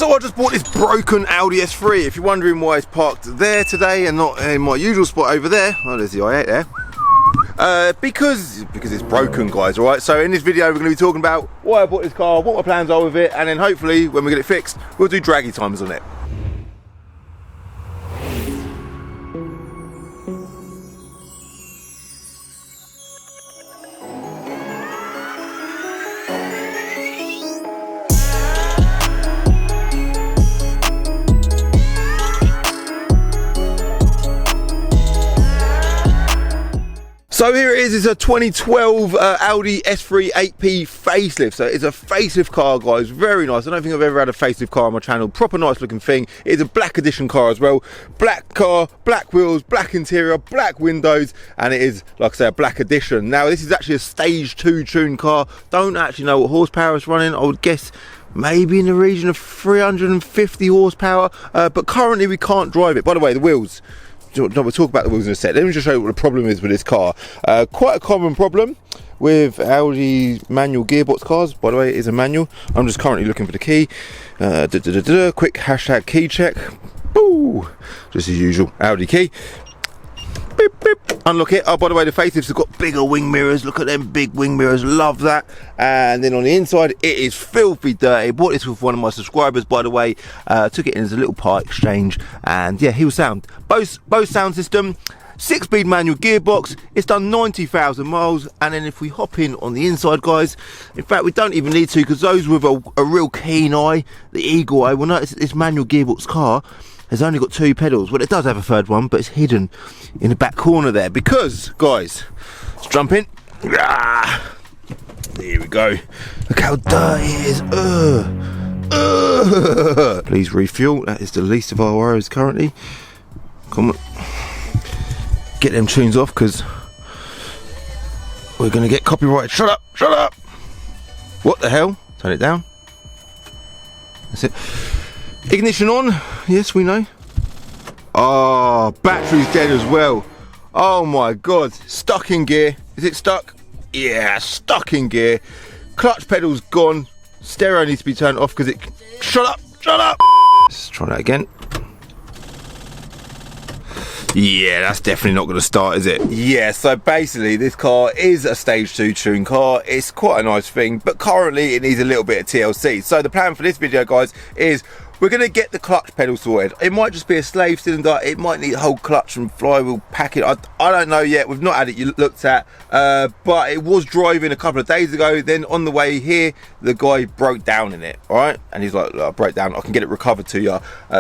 So I just bought this broken Audi S3. If you're wondering why it's parked there today and not in my usual spot over there, oh, there's the i8 there. Because it's broken, guys, alright? So in this video we're going to be talking about why I bought this car, what my plans are with it, and then hopefully when we get it fixed we'll do draggy times on it. So here it is, it's a 2012 Audi S3 8P facelift. So it's a facelift car, guys, very nice. I don't think I've ever had a facelift car on my channel. Proper nice looking thing. It's a black edition car as well. Black car, black wheels, black interior, black windows, and it is, like I say, a black edition. Now this is actually a stage 2 tuned car. Don't actually know what horsepower it's running. I would guess maybe in the region of 350 horsepower, but currently we can't drive it. By the way, the wheels. We'll talk about the wheels in a sec. Let me just show you what the problem is with this car. Quite a common problem with Audi manual gearbox cars. By the way, it is a manual. I'm just currently looking for the key. Quick hashtag key check. Boo! Just as usual, Audi key. Beep, beep. Unlock it. Oh, by the way, the facelifts have got bigger wing mirrors. Look at them big wing mirrors. Love that. And then on the inside, it is filthy dirty. Bought this with one of my subscribers, by the way. Took it in as a little part exchange, and yeah, he was sound. Both sound system. 6-speed manual gearbox. It's done 90,000 miles. And then if we hop in on the inside, guys, in fact we don't even need to, because those with a real keen eye, the eagle eye, will notice that this manual gearbox car has only got 2 pedals. Well, it does have a third one, but it's hidden in the back corner there. Because, guys, let's jump in. There we go. Look how dirty it is. Please refuel. That is the least of our worries currently. Come on. Get them tunes off, because we're going to get copyrighted. Shut up, shut up. What the hell? Turn it down. That's it. Ignition on. Yes, we know. Oh, battery's dead as well. Oh my god. Stuck in gear. Is it stuck? Yeah, stuck in gear. Clutch pedal's gone. Stereo needs to be turned off because it... Shut up, shut up. Let's try that again. Yeah, that's definitely not going to start, is it? Yeah, so basically this car is a stage 2 tune car. It's quite a nice thing, but currently it needs a little bit of TLC. So the plan for this video, guys, is we're going to get the clutch pedal sorted. It might just be a slave cylinder. It might need a whole clutch and flywheel packet. I don't know yet. We've not had it looked at, but it was driving a couple of days ago. Then on the way here, the guy broke down in it, all right? And he's like, look, I broke down. I can get it recovered to you.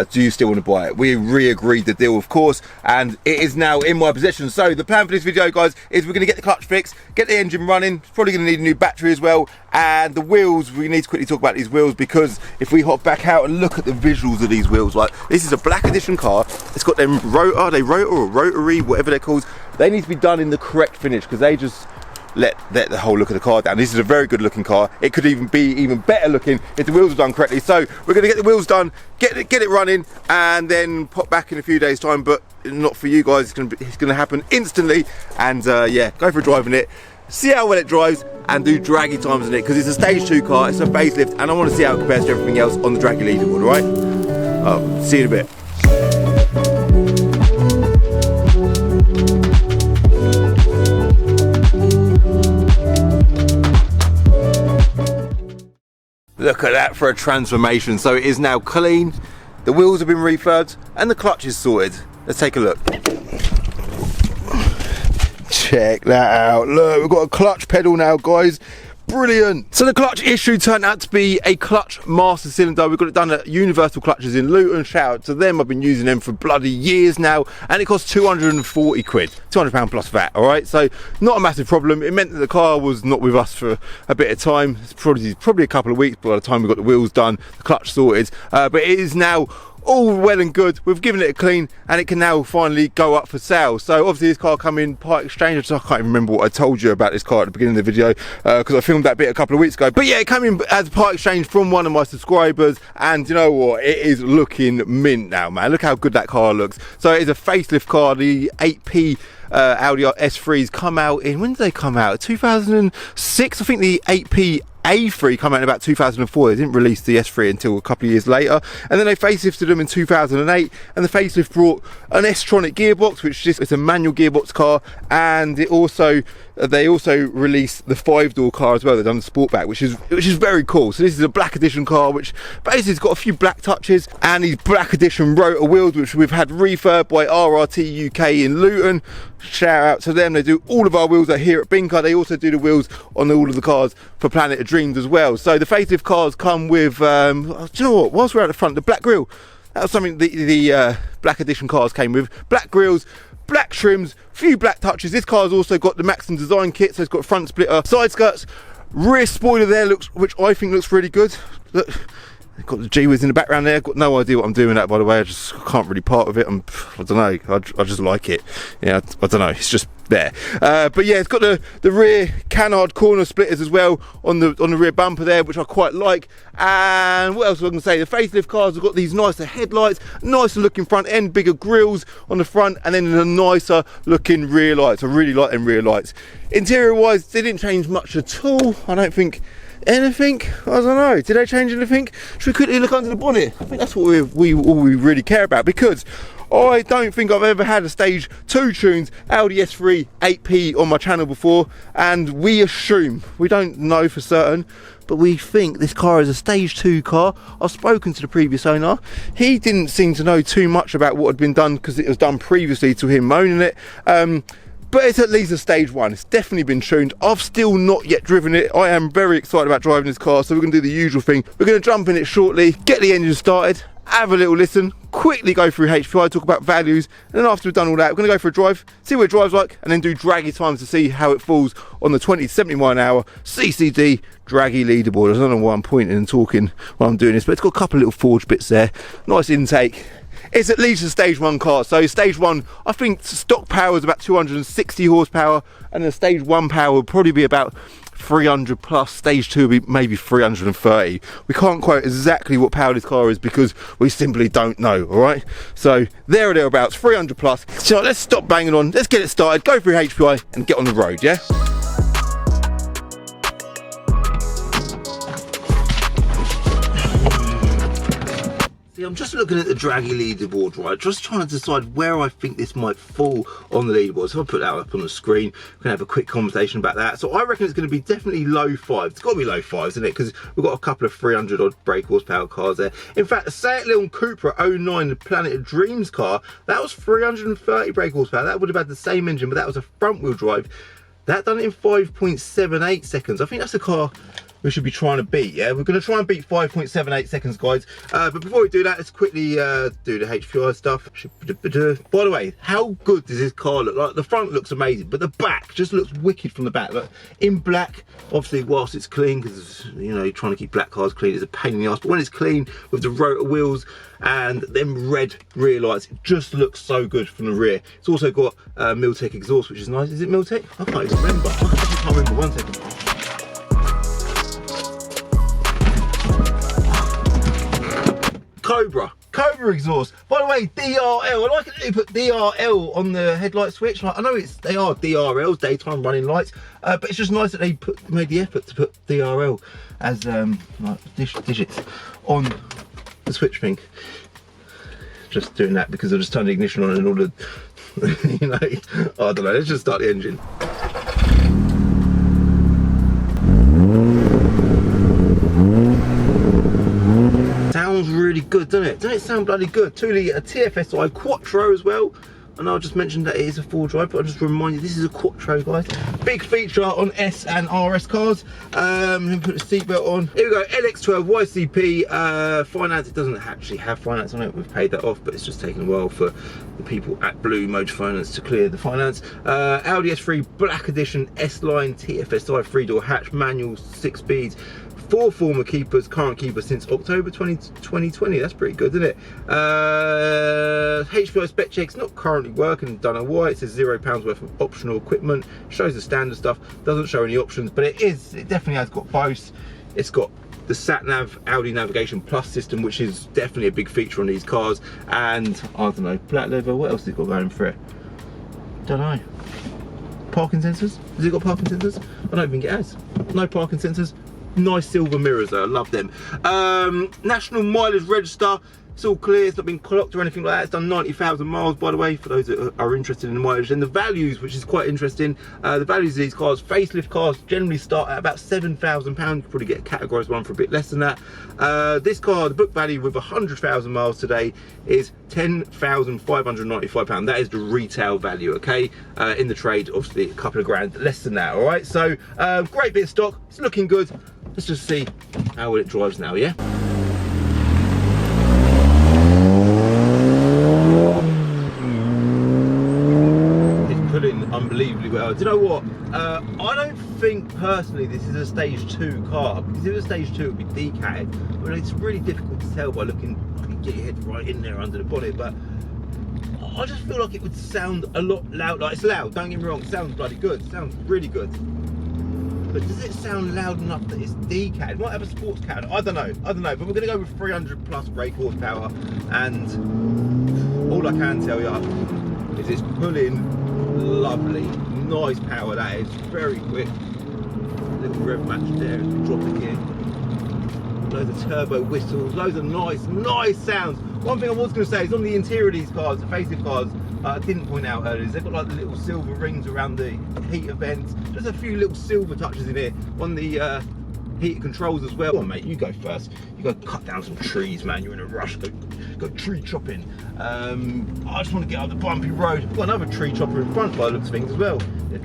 Do you still want to buy it? We re-agreed the deal, of course, and it is now in my possession. So the plan for this video, guys, is we're going to get the clutch fixed, get the engine running. It's probably going to need a new battery as well. And the wheels, we need to quickly talk about these wheels, because if we hop back out and look at the visuals of these wheels, like, this is a black edition car. It's got them rotor or rotary, whatever they're called. They need to be done in the correct finish, because they just let the whole look of the car down. This is a very good looking car. It could even be even better looking if the wheels are done correctly. So we're going to get the wheels done, get it running, and then pop back in a few days time. But not for you guys. It's going to happen instantly. And yeah, go for a drive in it, see how well it drives, and do draggy times in it, because it's a stage 2 car, it's a facelift, and I want to see how it compares to everything else on the draggy leaderboard, alright? See you in a bit. Look at that for a transformation. So it is now clean, the wheels have been refurbed, and the clutch is sorted. Let's take a look. Check that out. Look, we've got a clutch pedal now, guys. Brilliant. So the clutch issue turned out to be a clutch master cylinder. We've got it done at Universal Clutches in Luton. Shout out to them. I've been using them for bloody years now, and it cost 240 quid, £200 plus VAT. All right, so not a massive problem. It meant that the car was not with us for a bit of time. It's probably a couple of weeks by the time we got the wheels done, the clutch sorted, but it is now all well and good. We've given it a clean, and it can now finally go up for sale. So obviously this car come in part exchange. I can't even remember what I told you about this car at the beginning of the video, because I filmed that bit a couple of weeks ago. But yeah, it came in as part exchange from one of my subscribers, and you know what, it is looking mint now, man. Look how good that car looks. So it is a facelift car. The 8P Audi S3s come out in, when did they come out? 2006. I think the 8P A3 came out in about 2004. They didn't release the S3 until a couple of years later, and then they facelifted them in 2008, and the facelift brought an S-tronic gearbox, which is it's a manual gearbox car, and it also they also released the 5-door car as well. They've done the Sportback, which is very cool. So this is a black edition car, which basically has got a few black touches, and these black edition rotor wheels, which we've had refurb by RRT UK in Luton. Shout out to them. They do all of our wheels are here at Binker. They also do the wheels on all of the cars for Planet of Dreams as well. So the facelift cars come with do you know what, whilst we're at the front, the black grille, that was something the black edition cars came with. Black grills, black trims, few black touches. This car's also got the Maxim design kit, so it's got front splitter, side skirts, rear spoiler there, which I think looks really good. Look, they've got the G-Wiz in the background there. Got no idea what I'm doing with that, by the way. I just can't really part with it. I don't know. I just like it. Yeah, I don't know. It's just there. But yeah, it's got the rear canard corner splitters as well on the rear bumper there, which I quite like. And what else was I going to say? The facelift cars have got these nicer headlights, nicer looking front end, bigger grills on the front, and then a nicer looking rear lights. I really like them rear lights. Interior wise, they didn't change much at all. I don't think anything. I don't know. Did they change anything? Should we quickly look under the bonnet? I think that's what we really care about, because I don't think I've ever had a stage 2 tuned Audi S3 8P on my channel before, and we assume, we don't know for certain, but we think this car is a stage 2 car. I've spoken to the previous owner. He didn't seem to know too much about what had been done, because it was done previously to him owning it. But it's at least a stage 1. It's definitely been tuned. I've still not yet driven it. I am very excited about driving this car, so we're going to do the usual thing. We're going to jump in it shortly, get the engine started, have a little listen, quickly go through HPI, talk about values, and then after we've done all that, we're going to go for a drive, see what it drives like, and then do draggy times to see how it falls on the 20 to 70 mile an hour CCD draggy leaderboard. I don't know why I'm pointing and talking while I'm doing this, but it's got a couple of little forged bits there. Nice intake. It's at least a stage 1 car, so stage 1, I think stock power is about 260 horsepower, and the stage 1 power would probably be about 300 plus. Stage 2 would be maybe 330. We can't quote exactly what power this car is because we simply don't know, alright? So there or thereabouts, 300 plus. So let's stop banging on, let's get it started, go through HPI and get on the road, yeah? I'm just looking at the draggy leaderboard, right? Just trying to decide where I think this might fall on the leaderboard. So I'll put that up on the screen. We're gonna have a quick conversation about that. So I reckon it's gonna be definitely low 5s. It's gotta be low 5s, isn't it? Because we've got a couple of 300 odd brake horsepower cars there. In fact, the Seat Leon Cupra 09, the Planet of Dreams car, that was 330 brake horsepower. That would have had the same engine, but that was a front wheel drive. That done it in 5.78 seconds. I think that's a car we should be trying to beat, yeah? We're going to try and beat 5.78 seconds, guys. But before we do that, let's quickly do the HPI stuff. By the way, how good does this car look? Like, the front looks amazing, but the back just looks wicked from the back. Look, in black, obviously, whilst it's clean, because, you know, you're trying to keep black cars clean, it's a pain in the ass. But when it's clean, with the rotor wheels and them red rear lights, it just looks so good from the rear. It's also got Miltech exhaust, which is nice. Is it Miltech? I can't even remember. I actually can't remember. 1 second. Cobra exhaust. By the way, DRL. I like it that they put DRL on the headlight switch. Like, I know they are DRLs, daytime running lights, but it's just nice that they made the effort to put DRL as like digits on the switch thing. Just doing that because I just turned the ignition on and all the, you know, I don't know. Let's just start the engine. Sounds really good, doesn't it? Doesn't it sound bloody good? 2 litre TFSI Quattro as well. I know I just mentioned that it is a 4-drive, but I'll just remind you, this is a Quattro, guys. Big feature on S and RS cars. Let me put the seatbelt on. Here we go, LX12 YCP. Finance, it doesn't actually have finance on it. We've paid that off, but it's just taken a while for the people at Blue Motor Finance to clear the finance. Audi S3 Black Edition S-Line TFSI 3-door hatch, manual, 6 speeds. 4 former keepers, current keeper since October 2020. That's pretty good, isn't it? HPI spec checks not currently working, don't know why. It says £0 worth of optional equipment. Shows the standard stuff, doesn't show any options, but it definitely has got both. It's got the sat nav Audi Navigation Plus system, which is definitely a big feature on these cars, and I don't know, black leather. What else has it got going for it? Don't know. Parking sensors? Has it got parking sensors? I don't think it has. No parking sensors. Nice silver mirrors though, I love them. National mileage register, it's all clear, it's not been clocked or anything like that. It's done 90,000 miles, by the way, for those that are interested in the mileage. And the values, which is quite interesting, the values of these cars, facelift cars generally start at about £7,000. You can probably get a categorised one for a bit less than that. This car, the book value with 100,000 miles today is £10,595. That is the retail value, okay? In the trade, obviously a couple of grand less than that, all right? So, great bit of stock, it's looking good. Let's just see how well it drives now, yeah? Unbelievably well. Do you know what? I don't think personally this is a stage 2 car, because if it was stage 2 it would be decatted. Well, it's really difficult to tell by looking. I can get your head right in there under the bonnet, but I just feel like it would sound a lot loud. Like, it's loud, don't get me wrong, it sounds bloody good, it sounds really good, but does it sound loud enough that it's decatted? It might have a sports cat, I don't know, but we're going to go with 300 plus brake horsepower, and all I can tell you is it's pulling lovely, nice power. That is very quick. Little rev match there as we drop the gear. Loads of turbo whistles, loads of nice sounds. One thing I was going to say is on the interior of these cars, the facelift cars, I didn't point out earlier, is they've got like the little silver rings around the heater vents. There's a few little silver touches in here on the heated controls as well. Come on, mate, you go first. You got to cut down some trees, man. You're in a rush. Go tree chopping. I just want to get up the bumpy road. We've got another tree chopper in front by the looks of things as well. The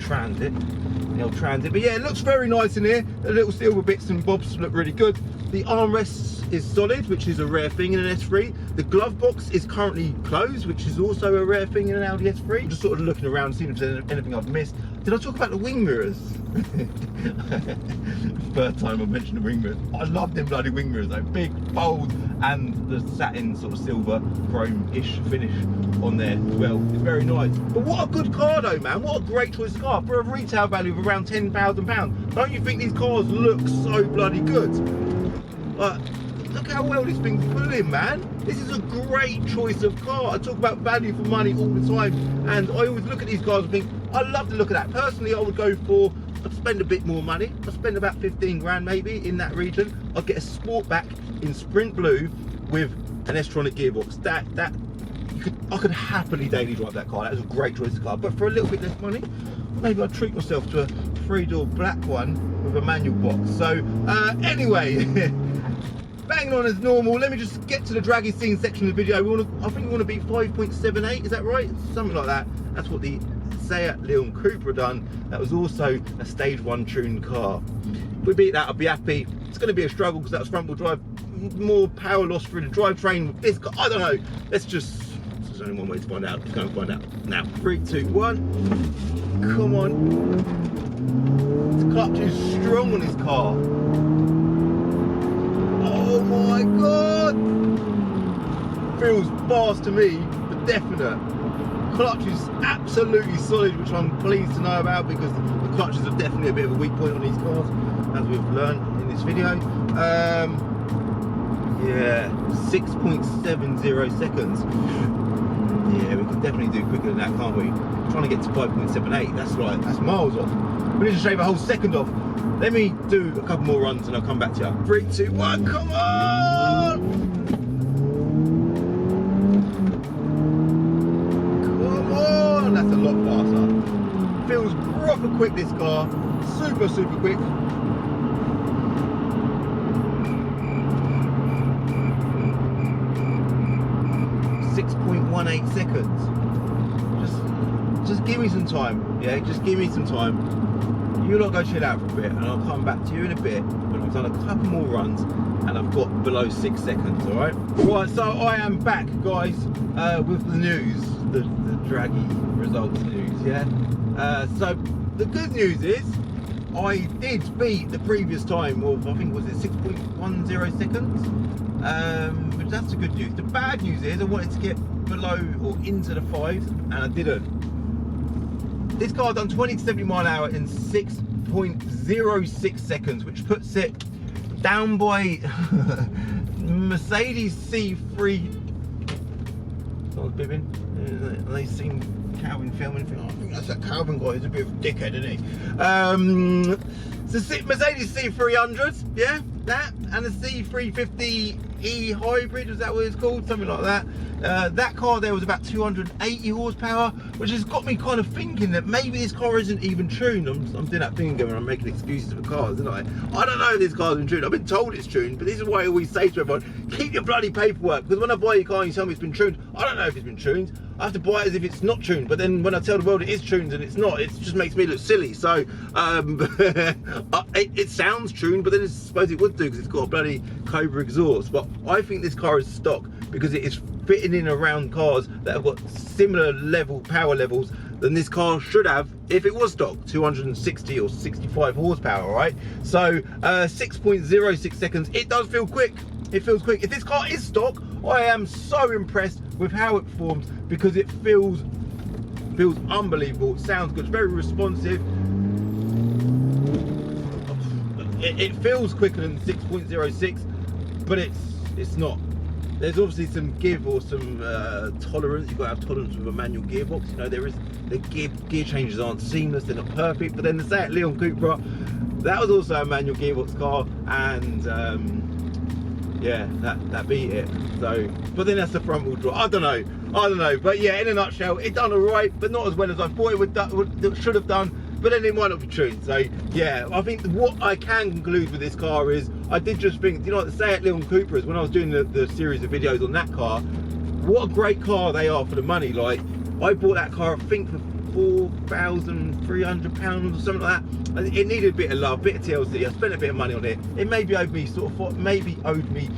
old transit. But yeah, it looks very nice in here. The little silver bits and bobs look really good. The armrests is solid, which is a rare thing in an S3. The glove box is currently closed, which is also a rare thing in an Audi S3. Just sort of looking around, seeing if there's anything I've missed. Did I talk about the wing mirrors? First time I mentioned the wing mirrors. I love them bloody wing mirrors though. Big, bold, and the satin sort of silver chrome-ish finish on there as well. It's very nice. But what a good car though, man. What a great choice of car for a retail value of around £10,000. Don't you think these cars look so bloody good? Look how well this thing's pulling, man. This is a great choice of car. I talk about value for money all the time, and I always look at these cars and think, I love the look of that. Personally, I would go for, I'd spend a bit more money. I'd spend about 15 grand maybe in that region. I'd get a Sportback in Sprint Blue with an S-tronic gearbox. I could happily daily drive that car. That was a great choice of car. But for a little bit less money, maybe I'd treat myself to a 3-door black one with a manual box. So anyway, banging on as normal. Let me just get to the draggy scene section of the video. I think we want to be 5.78, is that right? Something like that. That's what the Seat Leon Cooper done. That was also a stage 1 tuned car. If we beat that, I'd be happy. It's going to be a struggle because that was front wheel drive. More power loss through the drivetrain with this car. I don't know. There's only one way to find out. Let's go and find out now. 3, 2, 1. Come on. This clutch is strong on this car. Oh my god! Feels fast to me, but definite. Clutch is absolutely solid, which I'm pleased to know about, because the clutches are definitely a bit of a weak point on these cars, as we've learned in this video. Yeah, 6.70 seconds. Yeah, we can definitely do quicker than that, can't we? I'm trying to get to 5.78. That's miles off. We need to shave a whole second off. Let me do a couple more runs and I'll come back to you. 3, 2, 1, come on! Come on! That's a lot faster. Feels proper quick, this car. Super, super quick. .18 seconds. Just give me some time. Yeah, just give me some time. You lot go chill out for a bit and I'll come back to you in a bit when I've done a couple more runs and I've got below 6 seconds, alright? Right, so I am back, guys, with the news, the draggy results news, yeah? So the good news is I did beat the previous time of, I think, was it 6.10 seconds? But that's the good news. The bad news is I wanted to get below or into the 5s and I didn't. This car done 20 to 70 mile an hour in 6.06 seconds, which puts it down by Mercedes C3. Someone's bibbing. They seen Calvin filming. I think that's that Calvin guy. He's a bit of a dickhead, isn't he? It's a Mercedes C300, yeah, that, and a C350E hybrid, is that what it's called? Something like that. That car there was about 280 horsepower, which has got me kind of thinking that maybe this car isn't even tuned. I'm doing that thing again when I'm making excuses for cars, isn't I? I don't know if this car's been tuned. I've been told it's tuned, but this is why I always say to everyone, keep your bloody paperwork, because when I buy your car and you tell me it's been tuned, I don't know if it's been tuned. I have to buy it as if it's not tuned, but then when I tell the world it is tuned and it's not, it just makes me look silly. So it sounds tuned, but then I suppose it would do because it's got a bloody Cobra exhaust. But I think this car is stock because it is fitting in around cars that have got similar power levels than this car should have if it was stock, 260 or 65 horsepower, right? So 6.06 seconds, it does feel quick. It feels quick. If this car is stock, I am so impressed with how it performs because it feels unbelievable. It sounds good. It's very responsive. It feels quicker than 6.06, but it's not. There's obviously some give or some tolerance. You've got to have tolerance with a manual gearbox. You know, the gear changes aren't seamless. They're not perfect. But then the Seat Leon Cupra, that was also a manual gearbox car, and yeah, that beat it. So, but then that's the front wheel drive. I don't know. But yeah, in a nutshell, it done alright, but not as well as I thought it should have done. But then it might not be true. So yeah, I think what I can conclude with this car is, I did just think, you know, like the Seat Leon Cupras, when I was doing the series of videos on that car, what a great car they are for the money. Like, I bought that car, I think, for £4,300 or something like that. It needed a bit of love, a bit of TLC. I spent a bit of money on it. It maybe owed me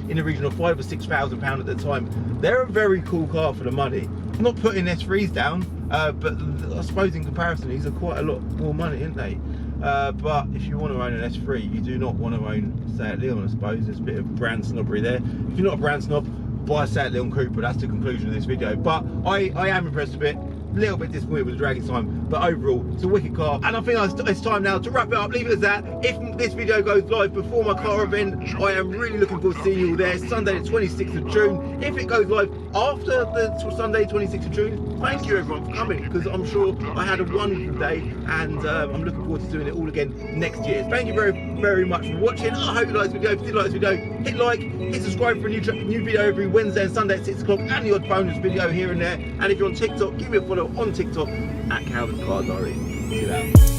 in the region of £5,000 or £6,000 at the time. They're a very cool car for the money. I'm not putting S3s down, but I suppose in comparison, these are quite a lot more money, aren't they? But if you want to own an S3, you do not want to own Seat Leon, I suppose. There's a bit of brand snobbery there. If you're not a brand snob, buy a Seat Leon Cupra. That's the conclusion of this video. But I am impressed a bit. A little bit disappointed with the dragging time, but overall it's a wicked car, and I think it's time now to wrap it up, leave it as that. If this video goes live before my car event, I am really looking forward to seeing you all there, Sunday the 26th of June. If it goes live after the Sunday 26th of June, thank you everyone for coming, because I'm sure I had a wonderful day, and I'm looking forward to doing it all again next year. Thank you very, very much for watching. I hope you liked this video. If you did like this video, hit like, hit subscribe for a new video every Wednesday and Sunday at 6 o'clock, and the odd bonus video here and there. And if you're on TikTok, give me a follow on TikTok at Calvin's Car Diary. See you later.